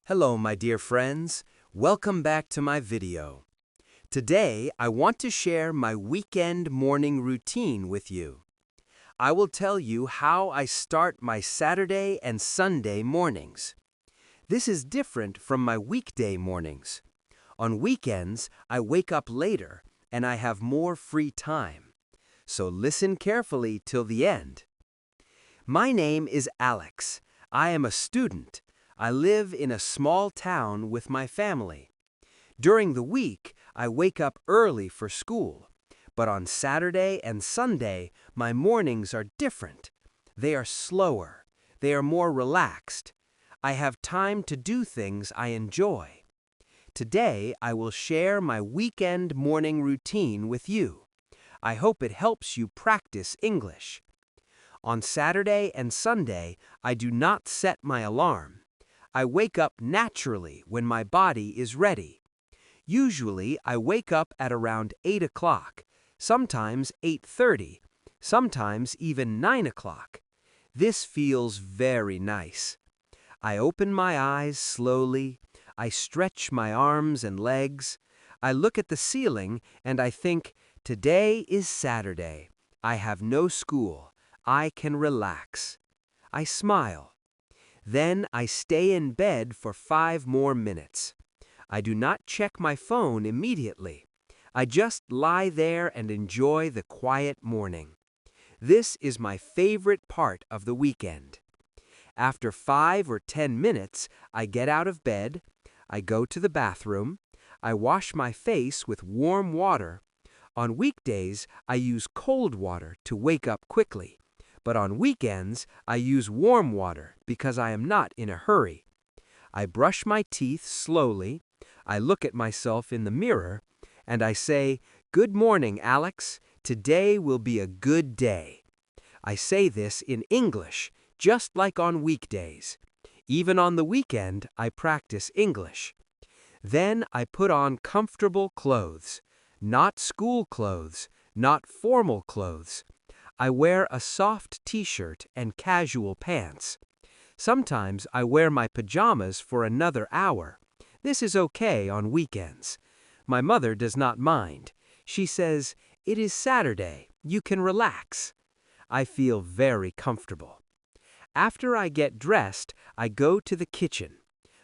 Hello, my dear friends. Welcome back to my video. Today, I want to share my weekend morning routine with you. I will tell you how I start my Saturday and Sunday mornings. This is different from my weekday mornings. On weekends, I wake up later and I have more free time. So listen carefully till the end. My name is Alex. I am a student. I live in a small town with my family. During the week, I wake up early for school, but on Saturday and Sunday, my mornings are different. They are slower. They are more relaxed. I have time to do things I enjoy. Today, I will share my weekend morning routine with you. I hope it helps you practice English. On Saturday and Sunday, I do not set my alarm. I wake up naturally when my body is ready. Usually, I wake up at around 8 o'clock, sometimes 8:30, sometimes even 9 o'clock. This feels very nice. I open my eyes slowly. I stretch my arms and legs. I look at the ceiling and I think, today is Saturday. I have no school. I can relax. I smile. Then I stay in bed for 5 more minutes. I do not check my phone immediately. I just lie there and enjoy the quiet morning. This is my favorite part of the weekend. After 5 or 10 minutes, I get out of bed, I go to the bathroom, I wash my face with warm water. On weekdays, I use cold water to wake up quickly. But on weekends, I use warm water because I am not in a hurry. I brush my teeth slowly, I look at myself in the mirror, and I say, "Good morning, Alex. Today will be a good day." I say this in English, just like on weekdays. Even on the weekend, I practice English. Then I put on comfortable clothes, not school clothes, not formal clothes. I wear a soft t-shirt and casual pants. Sometimes I wear my pajamas for another hour. This is okay on weekends. My mother does not mind. She says, "It is Saturday. You can relax." I feel very comfortable. After I get dressed, I go to the kitchen.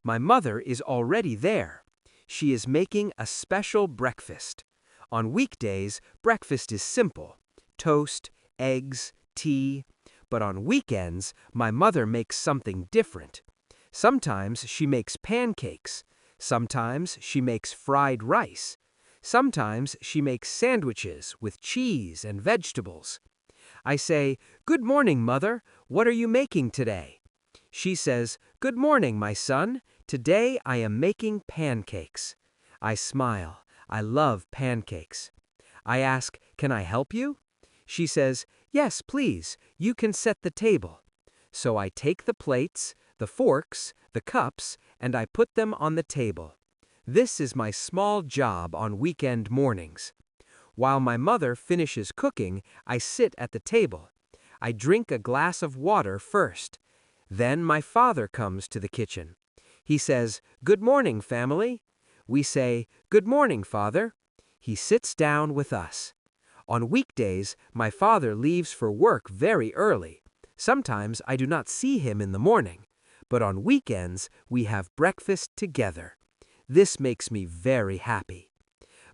My mother is already there. She is making a special breakfast. On weekdays, breakfast is simple: toast, eggs, tea. But on weekends, my mother makes something different. Sometimes she makes pancakes. Sometimes she makes fried rice. Sometimes she makes sandwiches with cheese and vegetables. I say, "Good morning, Mother. What are you making today?" She says, "Good morning, my son. Today I am making pancakes." I smile. I love pancakes. I ask, "Can I help you?" She says, "Yes, please. You can set the table." So I take the plates, the forks, the cups, and I put them on the table. This is my small job on weekend mornings. While my mother finishes cooking, I sit at the table. I drink a glass of water first. Then my father comes to the kitchen. He says, "Good morning, family." We say, "Good morning, Father." He sits down with us. On weekdays, my father leaves for work very early. Sometimes I do not see him in the morning, but on weekends we have breakfast together. This makes me very happy.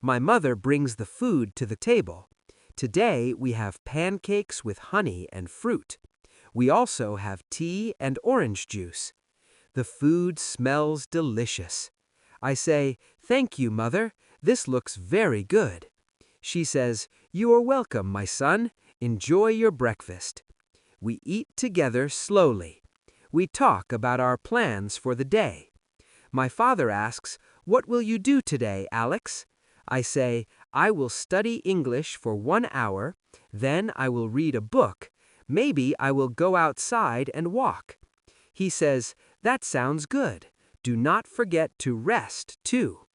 My mother brings the food to the table. Today we have pancakes with honey and fruit. We also have tea and orange juice. The food smells delicious. I say, "Thank you, Mother. This looks very good." She says, "You are welcome, my son. Enjoy your breakfast." We eat together slowly. We talk about our plans for the day. My father asks, "What will you do today, Alex?" I say, "I will study English for 1 hour, then I will read a book. Maybe I will go outside and walk." He says, "That sounds good. Do not forget to rest, too."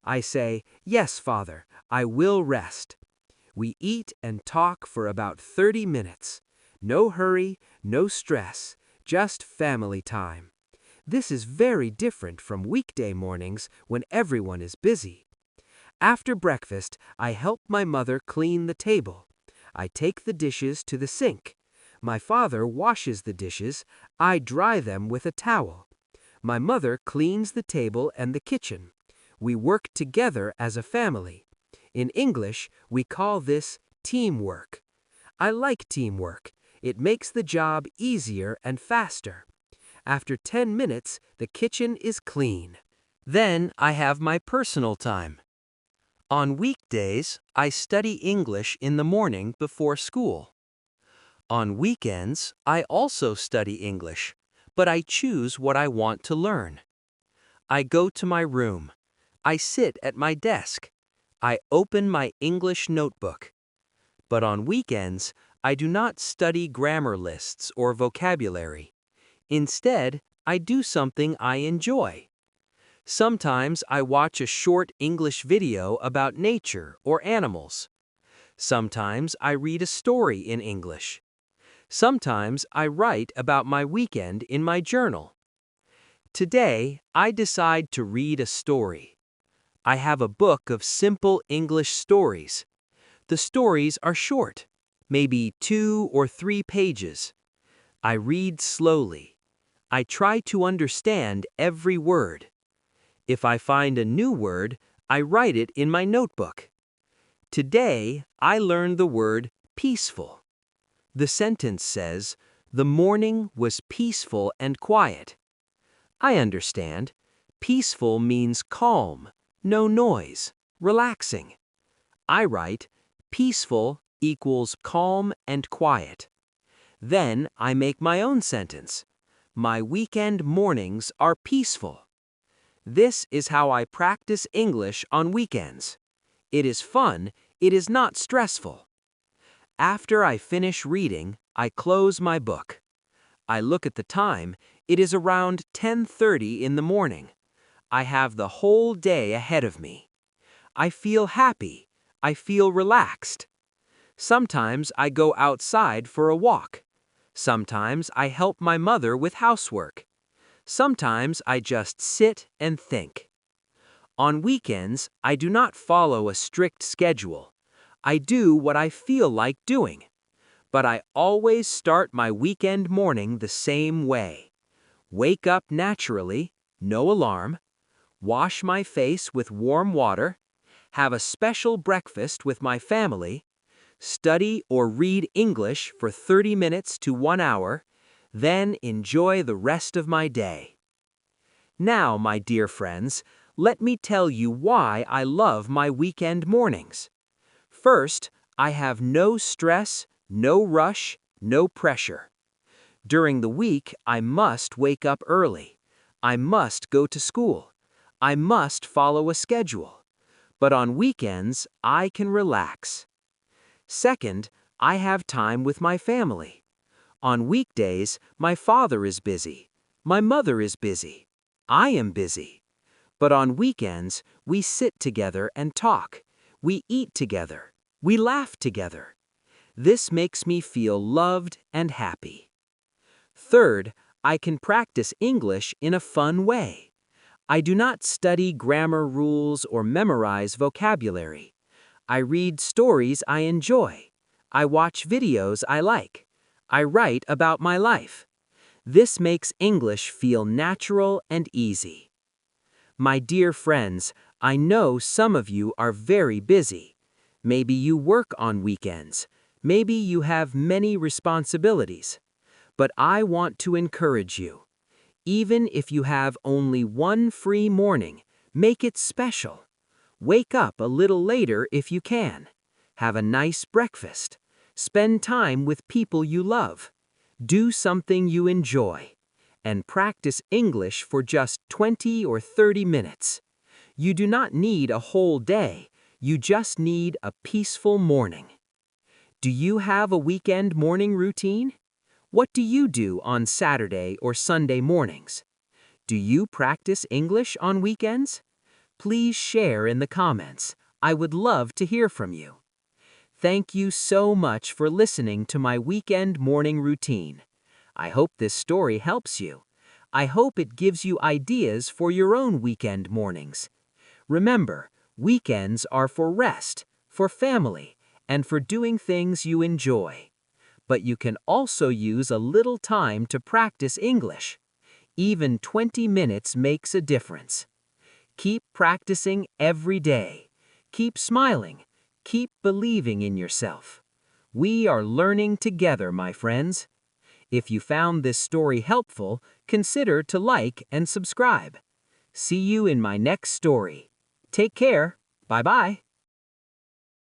I say, "Yes, Father, I will rest." We eat and talk for about 30 minutes. No hurry, no stress, just family time. This is very different from weekday mornings when everyone is busy. After breakfast, I help my mother clean the table. I take the dishes to the sink. My father washes the dishes. I dry them with a towel. My mother cleans the table and the kitchen. We work together as a family. In English, we call this teamwork. I like teamwork. It makes the job easier and faster. After 10 minutes, the kitchen is clean. Then I have my personal time. On weekdays, I study English in the morning before school. On weekends, I also study English, but I choose what I want to learn. I go to my room. I sit at my desk. I open my English notebook. But on weekends, I do not study grammar lists or vocabulary. Instead, I do something I enjoy. Sometimes I watch a short English video about nature or animals. Sometimes I read a story in English. Sometimes I write about my weekend in my journal. Today, I decide to read a story. I have a book of simple English stories. The stories are short, maybe 2 or 3 pages. I read slowly. I try to understand every word. If I find a new word, I write it in my notebook. Today, I learned the word peaceful. The sentence says, "The morning was peaceful and quiet." I understand. Peaceful means calm, no noise, relaxing. I write, peaceful equals calm and quiet. Then I make my own sentence. My weekend mornings are peaceful. This is how I practice English on weekends. It is fun, it is not stressful. After I finish reading, I close my book. I look at the time, it is around 10:30 in the morning. I have the whole day ahead of me. I feel happy, I feel relaxed. Sometimes I go outside for a walk. Sometimes I help my mother with housework. Sometimes I just sit and think. On weekends, I do not follow a strict schedule. I do what I feel like doing. But I always start my weekend morning the same way. Wake up naturally, no alarm. Wash my face with warm water. Have a special breakfast with my family. Study or read English for 30 minutes to 1 hour. Then enjoy the rest of my day. Now, my dear friends, let me tell you why I love my weekend mornings. First, I have no stress, no rush, no pressure. During the week, I must wake up early. I must go to school. I must follow a schedule. But on weekends, I can relax. Second, I have time with my family. On weekdays, my father is busy. My mother is busy. I am busy. But on weekends, we sit together and talk. We eat together. We laugh together. This makes me feel loved and happy. Third, I can practice English in a fun way. I do not study grammar rules or memorize vocabulary. I read stories I enjoy. I watch videos I like. I write about my life. This makes English feel natural and easy. My dear friends, I know some of you are very busy. Maybe you work on weekends. Maybe you have many responsibilities. But I want to encourage you. Even if you have only one free morning, make it special. Wake up a little later if you can. Have a nice breakfast. Spend time with people you love. Do something you enjoy. And practice English for just 20 or 30 minutes. You do not need a whole day. You just need a peaceful morning. Do you have a weekend morning routine? What do you do on Saturday or Sunday mornings? Do you practice English on weekends? Please share in the comments. I would love to hear from you. Thank you so much for listening to my weekend morning routine. I hope this story helps you. I hope it gives you ideas for your own weekend mornings. Remember, weekends are for rest, for family, and for doing things you enjoy. But you can also use a little time to practice English. Even 20 minutes makes a difference. Keep practicing every day. Keep smiling. Keep believing in yourself. We are learning together, my friends. If you found this story helpful, consider to like and subscribe. See you in my next story. Take care. Bye-bye.